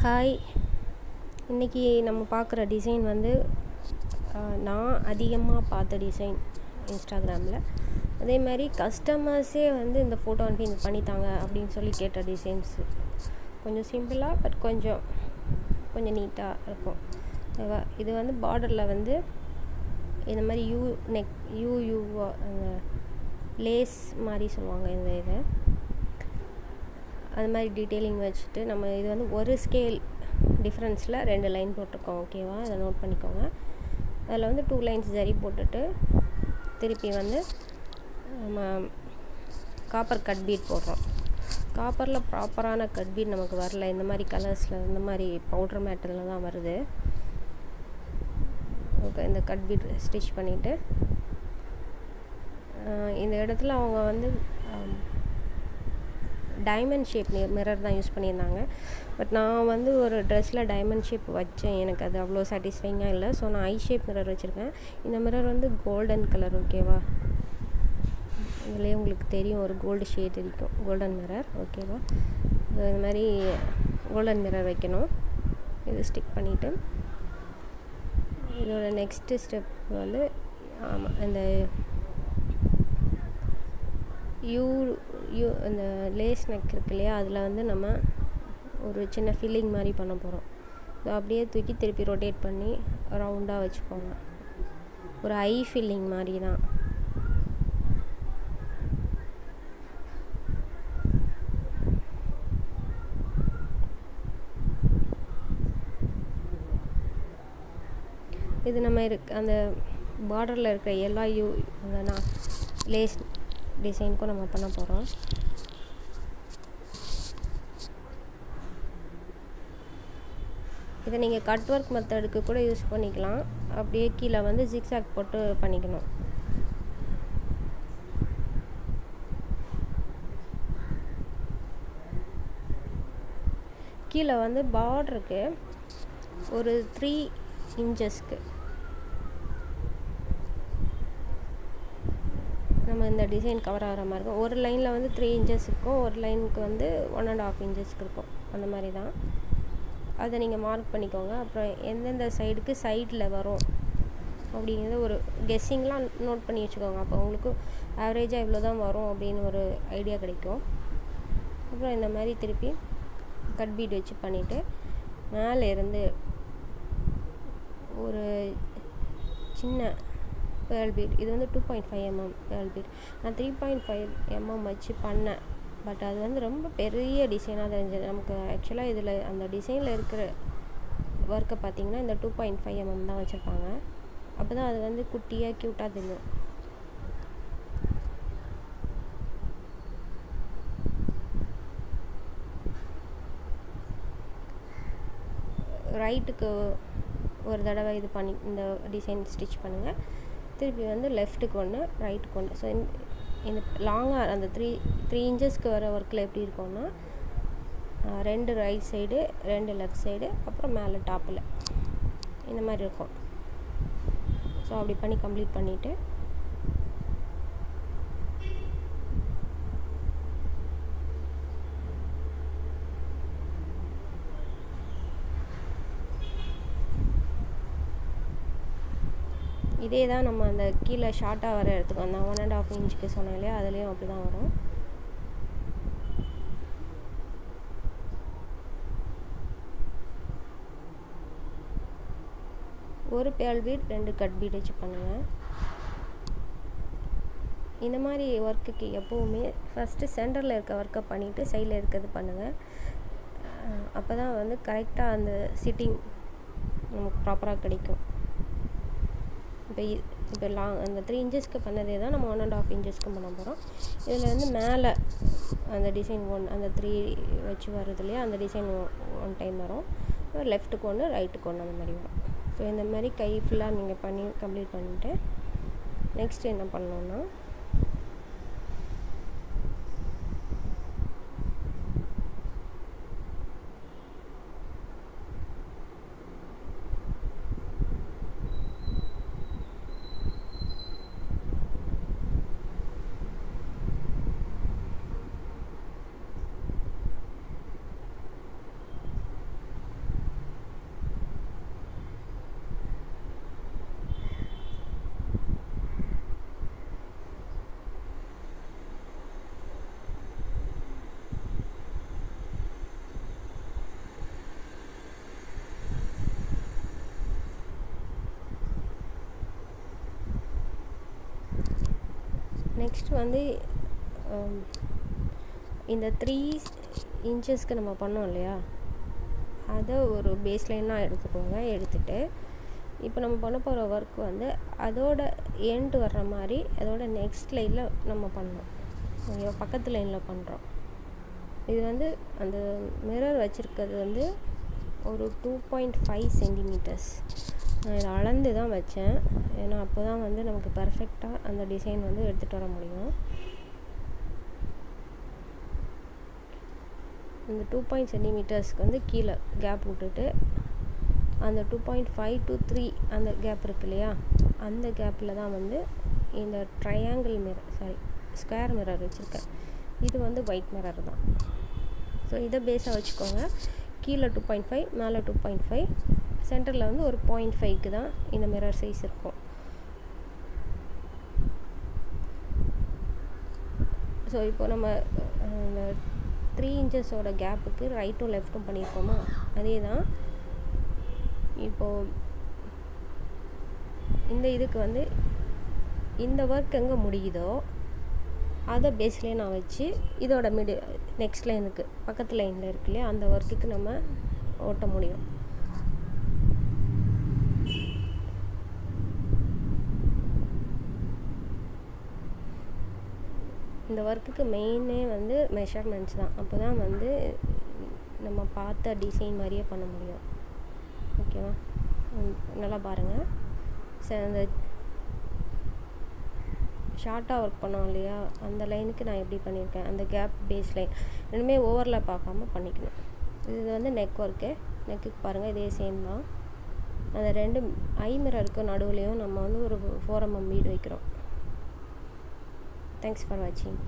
Hi, இன்றைக்கி நம்ம பார்க்குற டிசைன் வந்து நான் அதிகமாக பார்த்த டிசைன் இன்ஸ்டாகிராமில். அதே மாதிரி கஸ்டமர்ஸே வந்து இந்த ஃபோட்டோ அனுப்பி இந்த பண்ணித்தாங்க அப்படின்னு சொல்லி கேட்ட டிசைன்ஸு கொஞ்சம் சிம்பிளாக பட் கொஞ்சம் நீட்டாக இருக்கும். இது வந்து பார்டரில் வந்து இந்த மாதிரி யூ அந்த லேஸ் மாதிரி சொல்லுவாங்க. இதை அது மாதிரி டீட்டெயிலிங் வச்சுட்டு நம்ம இது வந்து ஒரு ஸ்கேல் டிஃப்ரென்ஸில் 2 லைன் போட்டிருக்கோம். ஓகேவா, அதை நோட் பண்ணிக்கோங்க. அதில் வந்து 2 லைன்ஸ் ஜரி போட்டுட்டு திருப்பி வந்து நம்ம காப்பர் கட் பீட் போடுறோம். காப்பரில் ப்ராப்பரான கட் பீட் நமக்கு வரல. இந்த மாதிரி கலர்ஸில் இந்த மாதிரி பவுட்ரு மேட்டரில் தான் வருது. ஓகே, இந்த கட் பீட் ஸ்டிச் பண்ணிவிட்டு இந்த இடத்துல அவங்க வந்து டைமண்ட் ஷேப் மிரர் தான் யூஸ் பண்ணியிருந்தாங்க. பட் நான் வந்து ஒரு ட்ரெஸ்ஸில் டைமண்ட் ஷேப் வச்சேன், எனக்கு அது அவ்வளோ சாட்டிஸ்ஃபைங்காக இல்லை. ஸோ நான் ஐ ஷேப் மிரர் வச்சுருக்கேன். இந்த மிரர் வந்து கோல்டன் கலர். ஓகேவா, இதுலேயே உங்களுக்கு தெரியும், ஒரு கோல்டு ஷேட் இருக்கும், கோல்டன் மிரர். ஓகேவா, இது மாதிரி கோல்டன் மிரர் வைக்கணும். இது ஸ்டிக் பண்ணிவிட்டு இதோட நெக்ஸ்ட்டு ஸ்டெப் வந்து இந்த இந்த லேஸ் நெக் இருக்கு இல்லையா, அதில் வந்து நம்ம ஒரு சின்ன ஃபில்லிங் மாதிரி பண்ண போகிறோம். ஸோ அப்படியே தூக்கி திருப்பி ரொட்டேட் பண்ணி ரவுண்டாக வச்சுக்கோங்க. ஒரு ஐ ஃபில்லிங் மாதிரி தான். இது நம்ம அந்த பார்டரில் இருக்கிற எல்லா லேஸ் டிசைனுக்கும் நம்ம பண்ண போகிறோம். இதை நீங்கள் கட் ஒர்க் மெத்தடுக்கு கூட யூஸ் பண்ணிக்கலாம். அப்படியே கீழே வந்து ஜிக்ஸாக் போட்டு பண்ணிக்கணும். கீழே வந்து பார்டருக்கு ஒரு 3 இன்ச்சஸ்க்கு நம்ம இந்த டிசைன் கவர் ஆகிற மாதிரி இருக்கும். ஒரு லைனில் வந்து 3 இன்ச்சஸ் இருக்கும், ஒரு லைனுக்கு வந்து 1.5 இன்ச்சஸ்க்கு இருக்கும். அந்த மாதிரி தான். அதை நீங்கள் மார்க் பண்ணிக்கோங்க. அப்புறம் எந்தெந்த சைடுக்கு சைடில் வரும் அப்படிங்கிறத ஒரு கெஸ்ஸிங்லாம் நோட் பண்ணி வச்சுக்கோங்க. அப்போ உங்களுக்கு ஆவரேஜாக இவ்வளோ தான் வரும் அப்படின்னு ஒரு ஐடியா கிடைக்கும். அப்புறம் இந்த மாதிரி திருப்பி கட் பீட் வச்சு பண்ணிவிட்டு மேலே இருந்து ஒரு சின்ன பேர்ல் பீட், இது வந்து 2.5 mm பேர்ல் பீட். நான் 3.5 mm வச்சு பண்ணேன். பட் அது வந்து ரொம்ப பெரிய டிசைனாக தெரிஞ்சது நமக்கு. ஆக்சுவலாக இதில் அந்த டிசைனில் இருக்கிற ஒர்க்கை பார்த்திங்கன்னா இந்த 2.5 mm தான் வச்சுருப்பாங்க. அப்போ தான் அது வந்து குட்டியாக க்யூட்டாக தெரியும். ரைட்டுக்கு ஒரு தடவை இது பண்ணி இந்த டிசைன் ஸ்டிச் பண்ணுங்கள். திருப்பி வந்து லெஃப்ட்டுக்கு ஒன்று, ரைட்டுக்கு ஒன்று. ஸோ இந்த லாங்காக அந்த 3 இன்ச்சஸ்க்கு வர ஒர்க்கில் எப்படி இருக்கும்னா 2 ரைட் சைடு, 2 லெஃப்ட் சைடு, அப்புறம் மேலே டாப்பில் இந்த மாதிரி இருக்கும். ஸோ அப்படி பண்ணி கம்ப்ளீட் பண்ணிவிட்டு இதே தான் நம்ம அந்த கீழே ஷார்ட்டாக வர இடத்துக்கு அந்த 1.5 இன்ச்சுக்கு சொன்னோம் இல்லையா, அதுலேயும் அப்படி தான் வரும். ஒரு பேர்ல் பீட், 2 கட் பீட் வச்சு பண்ணுங்கள். இந்த மாதிரி ஒர்க்குக்கு எப்போவுமே ஃபஸ்ட்டு சென்டரில் இருக்க ஒர்க்கை பண்ணிவிட்டு சைடில் இருக்கிறது பண்ணுங்கள். அப்போ தான் வந்து கரெக்டாக அந்த சிட்டிங் நமக்கு ப்ராப்பராக கிடைக்கும். இப்போ அந்த 3 இன்ச்சஸ்க்கு பண்ணதே தான் நம்ம 1.5 இன்ச்சஸ்க்கு பண்ண போகிறோம். இதில் வந்து மேலே அந்த டிசைன் அந்த 3 வச்சு வருது இல்லையா, அந்த டிசைன் 1 டைம் வரும். லெஃப்ட்டுக்கு ஒன்று, ரைட்டுக்கு ஒன்று, அந்த மாதிரி வரும். ஸோ இந்த மாதிரி கை ஃபுல்லாக நீங்கள் பண்ணி கம்ப்ளீட் பண்ணிவிட்டு நெக்ஸ்ட் என்ன பண்ணணுன்னா நெக்ஸ்ட் வந்து இந்த 3 இன்ச்சஸ்க்கு நம்ம பண்ணோம் இல்லையா, அதை ஒரு பேஸ் லைனாக எடுத்துக்கோங்க. எடுத்துகிட்டு இப்போ நம்ம பண்ண போகிற ஒர்க் வந்து அதோட எண்டு வர்ற மாதிரி அதோட நெக்ஸ்ட் லைனில் நம்ம பண்ணணும். ஓகே, பக்கத்து லைனில் பண்ணுறோம். இது வந்து அந்த மிரர் வச்சுருக்கிறது வந்து ஒரு 2.5 சென்டிமீட்டர்ஸ். நான் இதை அளந்து தான் வச்சேன், ஏன்னா அப்போ தான் வந்து நமக்கு பர்ஃபெக்டாக அந்த டிசைன் வந்து எடுத்துகிட்டு வர முடியும். இந்த 2 சென்டிமீட்டர்ஸ்க்கு வந்து கீழே கேப் விட்டுட்டு அந்த 2.5 to 3 அந்த கேப் இருக்கு இல்லையா, அந்த கேப்பில் தான் வந்து இந்த ட்ரையாங்கிள் மிரர் ஸ்கொயர் மிரர் வச்சுருக்கேன். இது வந்து ஒயிட் மிரர் தான். ஸோ இதை பேஸாக வச்சுக்கோங்க. கீழே 2.5, மேலே 2.5, சென்டரில் வந்து ஒரு 0.5க்கு தான் இந்த மிரர் சைஸ் இருக்கும். ஸோ இப்போ நம்ம இந்த 3 இன்ச்சஸோட கேப்புக்கு ரைட்டும் லெஃப்ட்டும் பண்ணியிருக்கோமா, அதே தான் இப்போது இந்த இதுக்கு வந்து இந்த ஒர்க் எங்கே முடியுதோ அதை பேஸ்லேயே நான் வச்சு இதோட நெக்ஸ்ட் லைனுக்கு பக்கத்து லைனில் இருக்கு இல்லையா, அந்த ஒர்க்குக்கு நம்ம ஓட்ட முடியும். இந்த ஒர்க்குக்கு மெயினே வந்து மெஷர்மெண்ட்ஸ் தான். அப்போ தான் வந்து நம்ம பார்த்த டிசைன் மாதிரியே பண்ண முடியும். ஓகேவா, நல்லா பாருங்கள். அந்த ஷார்ட்டாக ஒர்க் பண்ணோம் இல்லையா, அந்த லைனுக்கு நான் எப்படி பண்ணியிருக்கேன், அந்த கேப் பேஸ் லைன் ரெண்டுமே ஓவரில் பார்க்காம பண்ணிக்கணும். இது வந்து நெக் ஒர்க்கு. நெக்குக்கு பாருங்கள், இதே சேம் தான். அந்த 2 ஐ மிரருக்கு நடுவுலையும் நம்ம வந்து ஒரு 4 mm பீட் வைக்கிறோம். தேங்க்ஸ் ஃபார் வாட்சிங்.